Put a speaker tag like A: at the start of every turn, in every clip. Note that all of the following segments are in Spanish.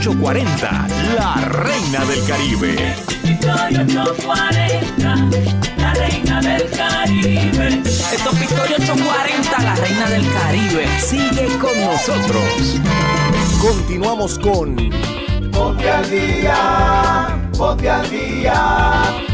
A: 840, la reina del Caribe.
B: Victoria 840, la reina del Caribe.
C: Esto es Victoria 840, la reina del Caribe.
A: Sigue con nosotros. Continuamos con
D: Ponte al día, ponte al día.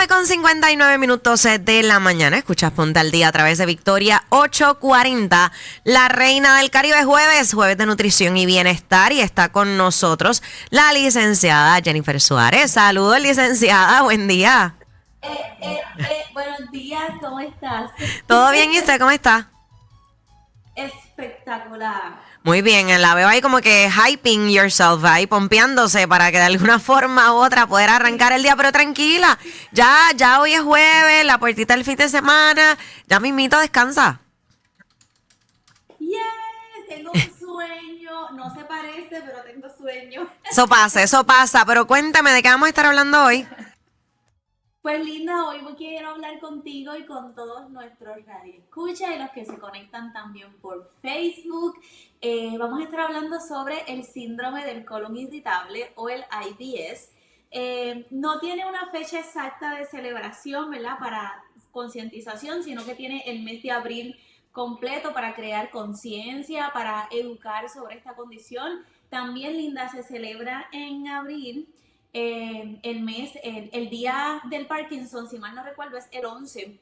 E: Con 59 minutos de la mañana, escuchas Ponte al Día a través de Victoria 840, la reina del Caribe, jueves de nutrición y bienestar, y está con nosotros la licenciada Jennifer Suárez. Saludos, licenciada, buen día.
F: Buenos días, ¿cómo estás?
E: ¿Todo bien? ¿Y usted cómo está?
F: Espectacular.
E: Muy bien, la veo ahí como que hyping yourself, ahí pompeándose para que de alguna forma u otra poder arrancar el día, pero tranquila, ya hoy es jueves, la puertita del fin de semana, ya mismito descansa.
F: Yes, tengo un sueño, no se parece, pero tengo sueño.
E: Eso pasa, pero cuéntame, ¿de qué vamos a estar hablando hoy?
F: Pues linda, hoy quiero hablar contigo y con todos nuestros radioescuchas y los que se conectan también por Facebook. Vamos a estar hablando sobre el síndrome del colon irritable o el IBS. No tiene una fecha exacta de celebración, ¿verdad? Para concientización, sino que tiene el mes de abril completo para crear conciencia, para educar sobre esta condición. También, linda, se celebra en abril. El día del Parkinson, si mal no recuerdo, es el 11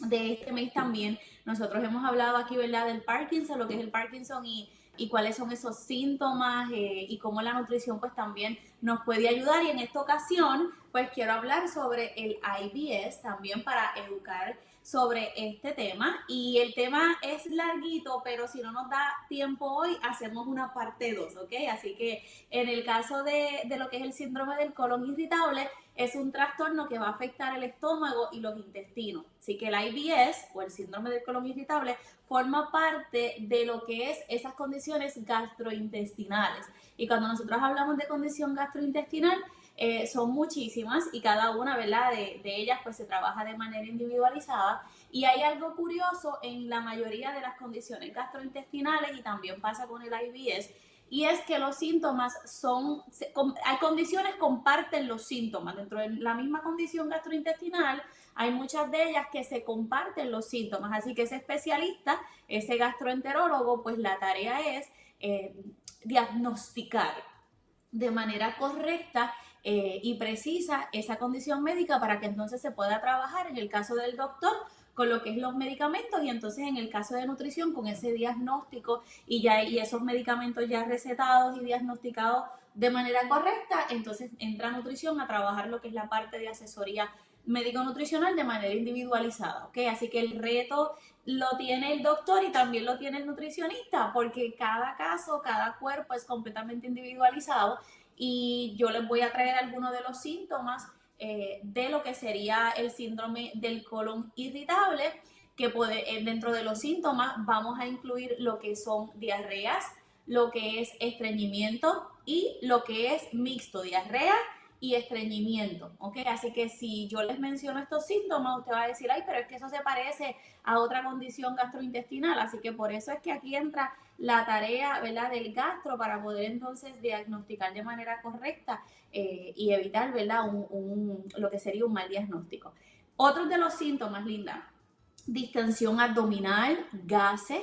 F: de este mes también. Nosotros hemos hablado aquí, ¿verdad?, del Parkinson, lo que es el Parkinson y cuáles son esos síntomas y cómo la nutrición pues también nos puede ayudar. Y en esta ocasión pues quiero hablar sobre el IBS también para educar sobre este tema. Y el tema es larguito, pero si no nos da tiempo hoy, hacemos una parte 2, ¿ok? Así que en el caso de lo que es el síndrome del colon irritable, es un trastorno que va a afectar el estómago y los intestinos. Así que el IBS o el síndrome del colon irritable forma parte de lo que es esas condiciones gastrointestinales. Y cuando nosotros hablamos de condición gastrointestinal, son muchísimas y cada una, ¿verdad?, de ellas pues se trabaja de manera individualizada. Y hay algo curioso en la mayoría de las condiciones gastrointestinales, y también pasa con el IBS, y es que los síntomas hay condiciones que comparten los síntomas. Dentro de la misma condición gastrointestinal hay muchas de ellas que se comparten los síntomas, así que ese especialista, ese gastroenterólogo, pues la tarea es diagnosticar de manera correcta y precisa esa condición médica para que entonces se pueda trabajar, en el caso del doctor, con lo que es los medicamentos, y entonces en el caso de nutrición con ese diagnóstico y esos medicamentos ya recetados y diagnosticados de manera correcta. Entonces entra nutrición a trabajar lo que es la parte de asesoría médico-nutricional de manera individualizada, ¿ok? Así que el reto lo tiene el doctor y también lo tiene el nutricionista, porque cada caso, cada cuerpo es completamente individualizado, y yo les voy a traer algunos de los síntomas de lo que sería el síndrome del colon irritable, que dentro de los síntomas vamos a incluir lo que son diarreas, lo que es estreñimiento y lo que es mixto, diarrea y estreñimiento, ¿ok? Así que si yo les menciono estos síntomas, usted va a decir, ay, pero es que eso se parece a otra condición gastrointestinal. Así que por eso es que aquí entra la tarea, ¿verdad?, del gastro, para poder entonces diagnosticar de manera correcta y evitar, ¿verdad?, lo que sería un mal diagnóstico. Otros de los síntomas, linda: distensión abdominal, gases,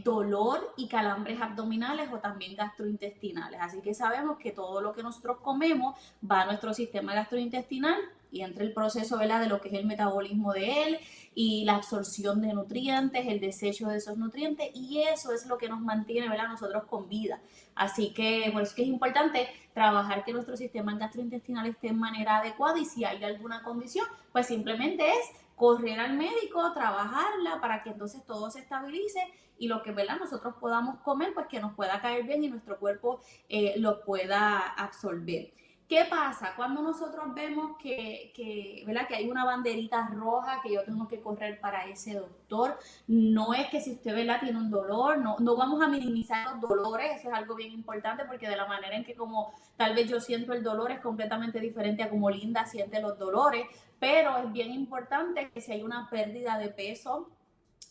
F: dolor y calambres abdominales o también gastrointestinales. Así que sabemos que todo lo que nosotros comemos va a nuestro sistema gastrointestinal y entra el proceso, ¿verdad?, de lo que es el metabolismo de él y la absorción de nutrientes, el desecho de esos nutrientes, y eso es lo que nos mantiene, ¿verdad?, nosotros con vida. Así que por eso es que es importante trabajar que nuestro sistema gastrointestinal esté en manera adecuada, y si hay alguna condición, pues simplemente es correr al médico, trabajarla para que entonces todo se estabilice y lo que, ¿verdad?, nosotros podamos comer, pues que nos pueda caer bien y nuestro cuerpo lo pueda absorber. ¿Qué pasa? Cuando nosotros vemos ¿verdad? Que hay una banderita roja que yo tengo que correr para ese doctor, no es que si usted, ¿verdad? Tiene un dolor, no vamos a minimizar los dolores, eso es algo bien importante porque de la manera en que como tal vez yo siento el dolor es completamente diferente a como Linda siente los dolores, pero es bien importante que si hay una pérdida de peso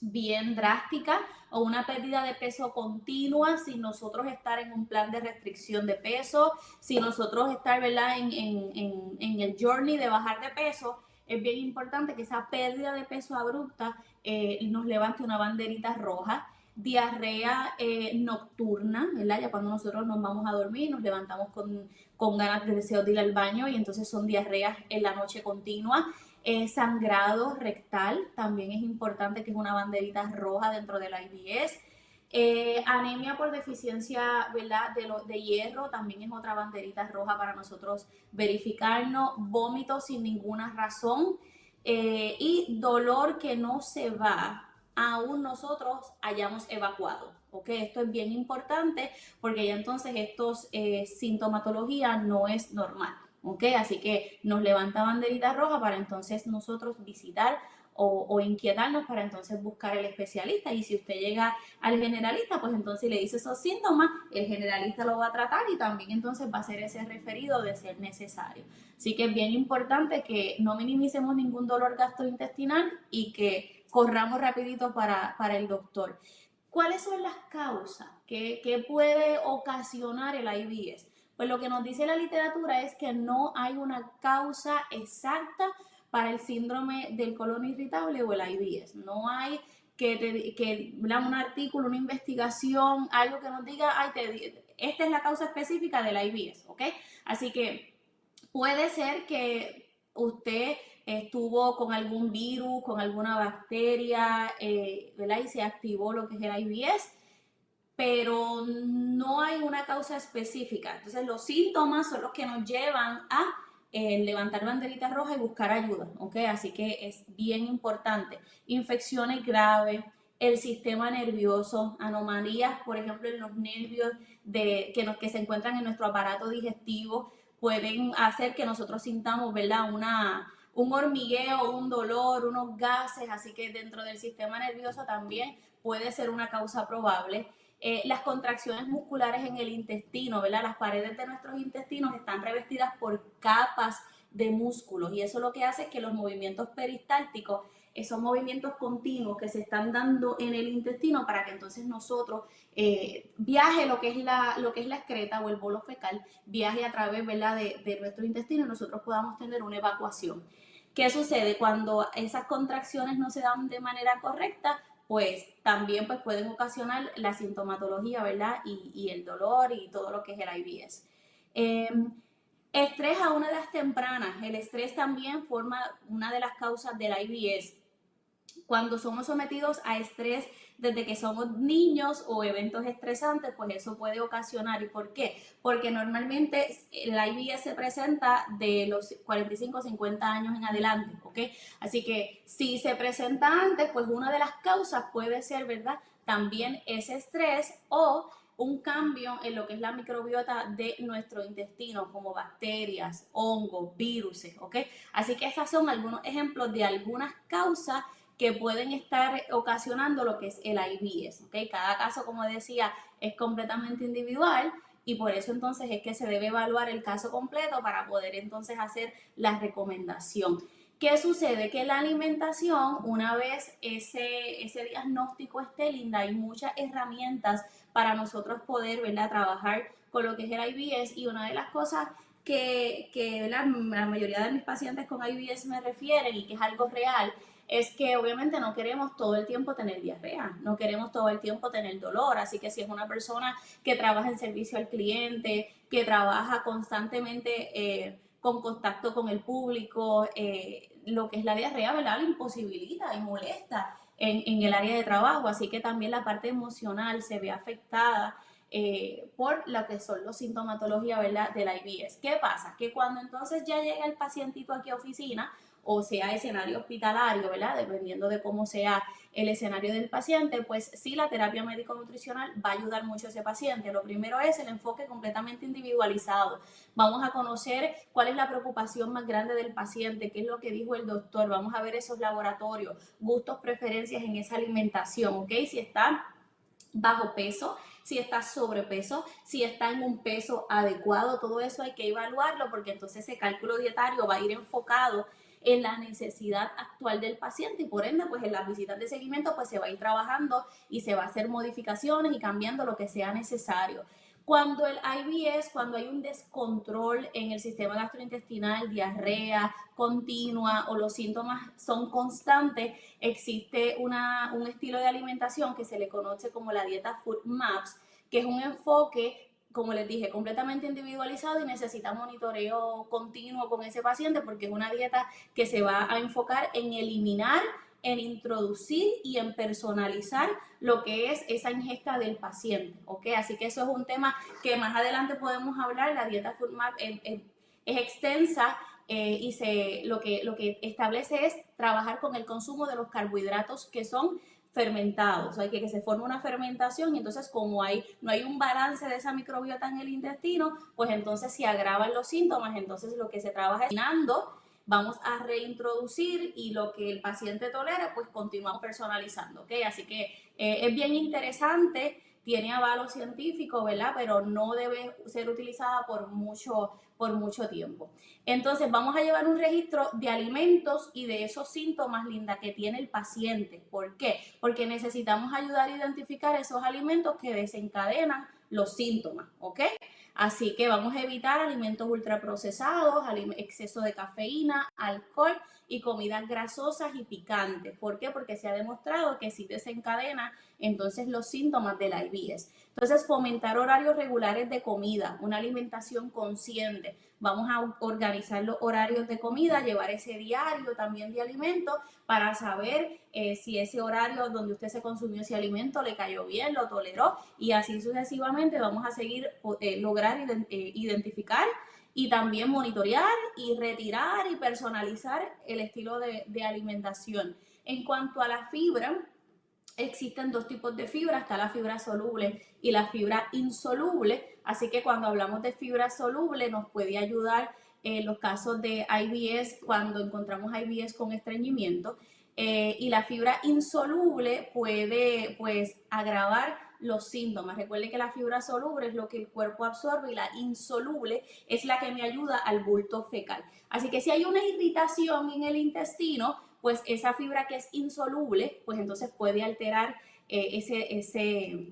F: bien drástica o una pérdida de peso continua, sin nosotros estar en un plan de restricción de peso, sin nosotros estar, ¿verdad? en el journey de bajar de peso, es bien importante que esa pérdida de peso abrupta nos levante una banderita roja. Diarrea nocturna, ¿verdad? Ya cuando nosotros nos vamos a dormir, nos levantamos con ganas de deseo de ir al baño y entonces son diarreas en la noche continua. Sangrado rectal también es importante, que es una banderita roja dentro del IBS. Anemia por deficiencia, ¿verdad? de hierro también es otra banderita roja para nosotros verificarnos. Vómito sin ninguna razón y dolor que no se va aún nosotros hayamos evacuado. ¿Ok? Esto es bien importante porque ya entonces estos sintomatología no es normal. ¿Ok? Así que nos levanta banderita roja para entonces nosotros visitar o inquietarnos para entonces buscar el especialista. Y si usted llega al generalista, pues entonces le dice esos síntomas, el generalista lo va a tratar y también entonces va a ser ese referido de ser necesario. Así que es bien importante que no minimicemos ningún dolor gastrointestinal y que corramos rapidito para el doctor. ¿Cuáles son las causas que puede ocasionar el IBS? Pues lo que nos dice la literatura es que no hay una causa exacta para el síndrome del colon irritable o el IBS. No hay un artículo, una investigación, algo que nos diga, esta es la causa específica del IBS, ¿ok? Así que puede ser que usted estuvo con algún virus, con alguna bacteria, ¿verdad? Y se activó lo que es el IBS, pero no hay una causa específica. Entonces los síntomas son los que nos llevan a levantar banderita roja y buscar ayuda, ¿ok? Así que es bien importante. Infecciones graves, el sistema nervioso, anomalías, por ejemplo, en los nervios que se encuentran en nuestro aparato digestivo, pueden hacer que nosotros sintamos, ¿verdad? Un hormigueo, un dolor, unos gases, así que dentro del sistema nervioso también puede ser una causa probable. Las contracciones musculares en el intestino, ¿verdad? Las paredes de nuestros intestinos están revestidas por capas de músculos y eso lo que hace es que los movimientos peristálticos, esos movimientos continuos que se están dando en el intestino para que entonces nosotros viaje lo que es la excreta o el bolo fecal, viaje a través, ¿verdad? de nuestro intestino y nosotros podamos tener una evacuación. ¿Qué sucede? Cuando esas contracciones no se dan de manera correcta, pues también pues, pueden ocasionar la sintomatología, ¿verdad? Y el dolor y todo lo que es el IBS. Estrés a una edad temprana. El estrés también forma una de las causas del IBS. Cuando somos sometidos a estrés desde que somos niños o eventos estresantes, pues eso puede ocasionar. ¿Y por qué? Porque normalmente el IBS se presenta de los 45 o 50 años en adelante, ¿ok? Así que si se presenta antes, pues una de las causas puede ser, ¿verdad? También ese estrés o un cambio en lo que es la microbiota de nuestro intestino, como bacterias, hongos, virus, ¿ok? Así que estos son algunos ejemplos de algunas causas que pueden estar ocasionando lo que es el IBS, ¿ok? Cada caso, como decía, es completamente individual y por eso entonces es que se debe evaluar el caso completo para poder entonces hacer la recomendación. ¿Qué sucede? Que la alimentación, una vez ese diagnóstico esté, Linda, hay muchas herramientas para nosotros poder, ¿verdad? Trabajar con lo que es el IBS y una de las cosas que la mayoría de mis pacientes con IBS me refieren y que es algo real, es que obviamente no queremos todo el tiempo tener diarrea, no queremos todo el tiempo tener dolor, así que si es una persona que trabaja en servicio al cliente, que trabaja constantemente con contacto con el público, lo que es la diarrea, ¿verdad? Lo imposibilita y molesta en el área de trabajo, así que también la parte emocional se ve afectada por lo que son los sintomatologías, ¿verdad? Del IBS. ¿Qué pasa? Que cuando entonces ya llega el pacientito aquí a oficina o sea escenario hospitalario, ¿verdad? Dependiendo de cómo sea el escenario del paciente, pues sí, la terapia médico-nutricional va a ayudar mucho a ese paciente. Lo primero es el enfoque completamente individualizado. Vamos a conocer cuál es la preocupación más grande del paciente, qué es lo que dijo el doctor, vamos a ver esos laboratorios, gustos, preferencias en esa alimentación, ¿ok? Si está bajo peso, si está sobrepeso, si está en un peso adecuado, todo eso hay que evaluarlo porque entonces ese cálculo dietario va a ir enfocado en la necesidad actual del paciente y por ende pues en las visitas de seguimiento pues se va a ir trabajando y se va a hacer modificaciones y cambiando lo que sea necesario. Cuando el IBS, cuando hay un descontrol en el sistema gastrointestinal, diarrea continua o los síntomas son constantes, existe un estilo de alimentación que se le conoce como la dieta Food Maps, que es un enfoque, como les dije, completamente individualizado y necesita monitoreo continuo con ese paciente porque es una dieta que se va a enfocar en eliminar, en introducir y en personalizar lo que es esa ingesta del paciente, ¿ok? Así que eso es un tema que más adelante podemos hablar. La dieta Food Map es extensa y lo que establece es trabajar con el consumo de los carbohidratos que son fermentados, o sea, que se forma una fermentación y entonces como no hay un balance de esa microbiota en el intestino, pues entonces se agravan los síntomas, entonces lo que se trabaja es vamos a reintroducir y lo que el paciente tolere, pues continuamos personalizando, ¿ok? Así que es bien interesante, tiene avalo científico, ¿verdad? Pero no debe ser utilizada por mucho tiempo. Entonces, vamos a llevar un registro de alimentos y de esos síntomas, Linda, que tiene el paciente. ¿Por qué? Porque necesitamos ayudar a identificar esos alimentos que desencadenan los síntomas, ¿ok? Así que vamos a evitar alimentos ultraprocesados, exceso de cafeína, alcohol y comidas grasosas y picantes. ¿Por qué? Porque se ha demostrado que sí desencadena entonces los síntomas del IBS. Entonces, fomentar horarios regulares de comida, una alimentación consciente. Vamos a organizar los horarios de comida, llevar ese diario también de alimentos para saber si ese horario donde usted se consumió ese alimento le cayó bien, lo toleró y así sucesivamente vamos a seguir lograr identificar y también monitorear y retirar y personalizar el estilo de alimentación. En cuanto a la fibra, existen dos tipos de fibra, está la fibra soluble y la fibra insoluble, así que cuando hablamos de fibra soluble nos puede ayudar en los casos de IBS, cuando encontramos IBS con estreñimiento, y la fibra insoluble puede pues agravar los síntomas. Recuerde que la fibra soluble es lo que el cuerpo absorbe y la insoluble es la que me ayuda al bulto fecal. Así que si hay una irritación en el intestino, pues esa fibra que es insoluble, pues entonces puede alterar ese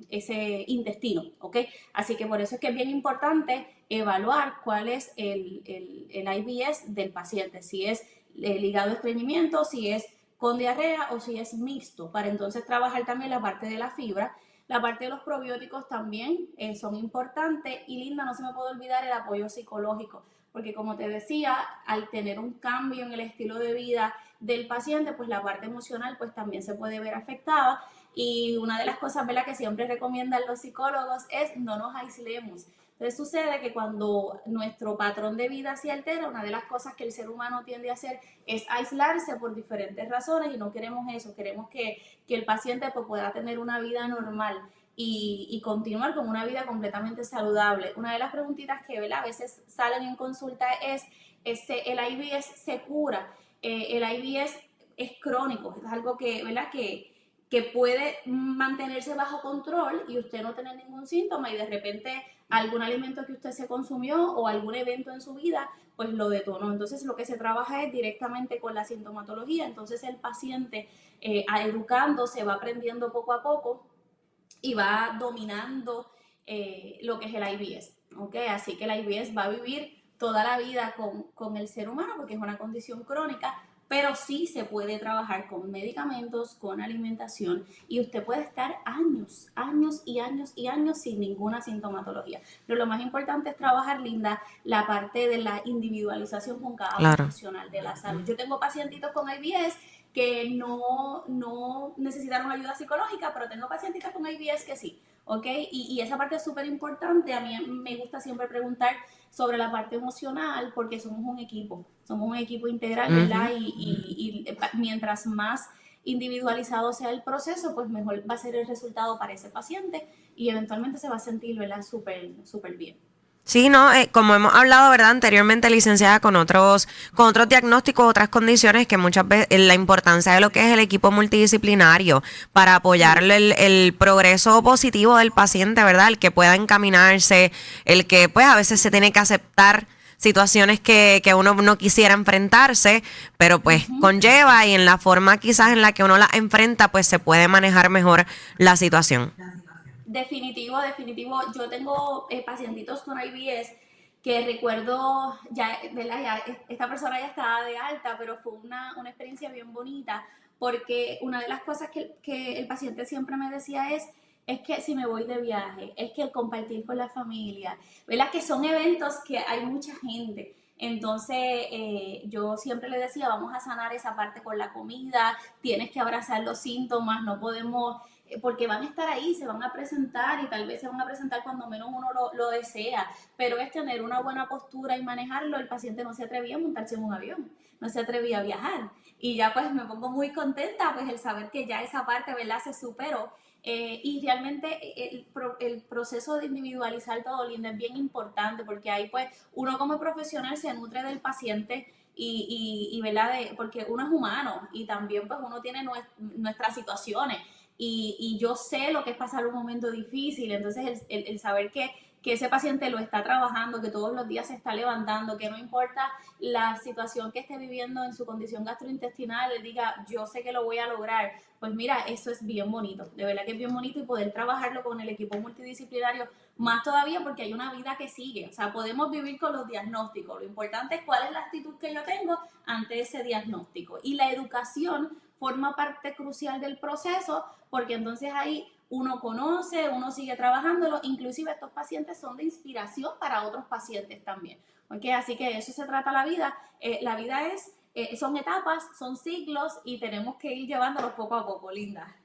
F: intestino, ¿ok? Así que por eso es que es bien importante evaluar cuál es el IBS del paciente, si es ligado a estreñimiento, si es con diarrea o si es mixto, para entonces trabajar también la parte de la fibra. La parte de los probióticos también son importantes y Linda, no se me puede olvidar el apoyo psicológico, porque como te decía, al tener un cambio en el estilo de vida del paciente, pues la parte emocional pues también se puede ver afectada y una de las cosas, ¿verdad?, que siempre recomiendan los psicólogos es no nos aislemos. Entonces sucede que cuando nuestro patrón de vida se altera, una de las cosas que el ser humano tiende a hacer es aislarse por diferentes razones y no queremos eso, queremos que el paciente pues, pueda tener una vida normal y continuar con una vida completamente saludable. Una de las preguntitas que, ¿verdad?, a veces salen en consulta es, ¿el IBS se cura? El IBS es crónico, es algo que, ¿verdad?, que puede mantenerse bajo control y usted no tener ningún síntoma y de repente algún alimento que usted se consumió o algún evento en su vida, pues lo detonó. Entonces lo que se trabaja es directamente con la sintomatología. Entonces el paciente educándose va aprendiendo poco a poco y va dominando lo que es el IBS, ¿ok? Así que el IBS va a vivir toda la vida con el ser humano porque es una condición crónica, pero sí se puede trabajar con medicamentos, con alimentación y usted puede estar años sin ninguna sintomatología. Pero lo más importante es trabajar, Linda, la parte de la individualización con cada profesional de la salud. Yo tengo pacientitos con IBS que no necesitaron ayuda psicológica, pero tengo pacientitos con IBS que sí. ¿ok? Y esa parte es súper importante. A mí me gusta siempre preguntar sobre la parte emocional porque somos un equipo integral, ¿verdad? Y mientras más individualizado sea el proceso, pues mejor va a ser el resultado para ese paciente y eventualmente se va a sentir, ¿verdad? Súper, súper bien.
E: Sí, no, como hemos hablado, ¿verdad? Anteriormente, licenciada, con otros diagnósticos, otras condiciones, que muchas veces la importancia de lo que es el equipo multidisciplinario para apoyar el progreso positivo del paciente, ¿verdad? El que pueda encaminarse, el que pues a veces se tiene que aceptar situaciones que uno no quisiera enfrentarse, pero pues conlleva, y en la forma quizás en la que uno las enfrenta, pues se puede manejar mejor la situación.
F: Definitivo. Yo tengo pacientitos con IBS que recuerdo, esta persona ya estaba de alta, pero fue una experiencia bien bonita, porque una de las cosas que el paciente siempre me decía es que si me voy de viaje, es que el compartir con la familia, ¿verdad? Que son eventos que hay mucha gente. Entonces, yo siempre le decía, vamos a sanar esa parte con la comida, tienes que abrazar los síntomas, no podemos, porque van a estar ahí, se van a presentar y tal vez se van a presentar cuando menos uno lo desea, pero es tener una buena postura y manejarlo. El paciente no se atrevía a montarse en un avión, no se atrevía a viajar. Y ya pues me pongo muy contenta, pues el saber que ya esa parte, ¿verdad?, se superó. Y realmente el proceso de individualizar todo, Linda, es bien importante, porque ahí pues uno como profesional se nutre del paciente y ¿verdad? Porque uno es humano y también pues uno tiene nuestras situaciones y yo sé lo que es pasar un momento difícil. Entonces el saber que ese paciente lo está trabajando, que todos los días se está levantando, que no importa la situación que esté viviendo en su condición gastrointestinal, él diga, yo sé que lo voy a lograr. Pues mira, eso es bien bonito, de verdad que es bien bonito, y poder trabajarlo con el equipo multidisciplinario más todavía, porque hay una vida que sigue. O sea, podemos vivir con los diagnósticos. Lo importante es cuál es la actitud que yo tengo ante ese diagnóstico. Y la educación forma parte crucial del proceso, porque entonces ahí uno conoce, uno sigue trabajándolo, inclusive estos pacientes son de inspiración para otros pacientes también. ¿Okay? Así que de eso se trata la vida. La vida son etapas, son ciclos y tenemos que ir llevándolos poco a poco, Linda.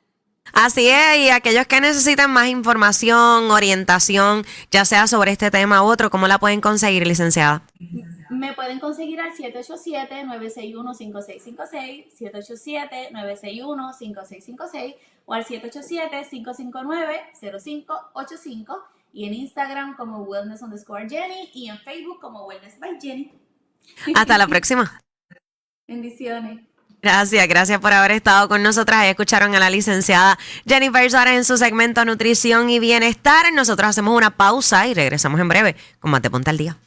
E: Así es, y aquellos que necesiten más información, orientación, ya sea sobre este tema u otro, ¿cómo la pueden conseguir, licenciada?
F: Me pueden conseguir al 787-961-5656, 787-961-5656 o al 787-559-0585 y en Instagram como wellness_Jenny y en Facebook como Wellness by Jenny.
E: Hasta la próxima.
F: Bendiciones.
E: Gracias por haber estado con nosotras. Ahí escucharon a la licenciada Jennifer Suárez en su segmento Nutrición y Bienestar. Nosotros hacemos una pausa y regresamos en breve con más de Ponte al Día.